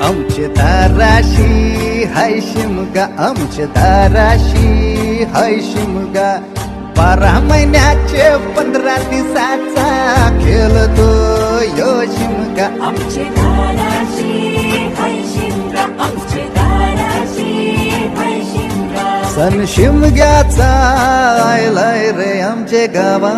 आमचे दाराशी हाय शिमगा, आमचे दाराशी हाय शिमगा. 12 महिन्याचे 15 दिवसाचा खेळतो यो शिमगा. आमचे दाराशी हाय शिमगा, आमचे दाराशी हाय शिमगा. सण शिमग्याचा आयलाय रे आमचे गावा.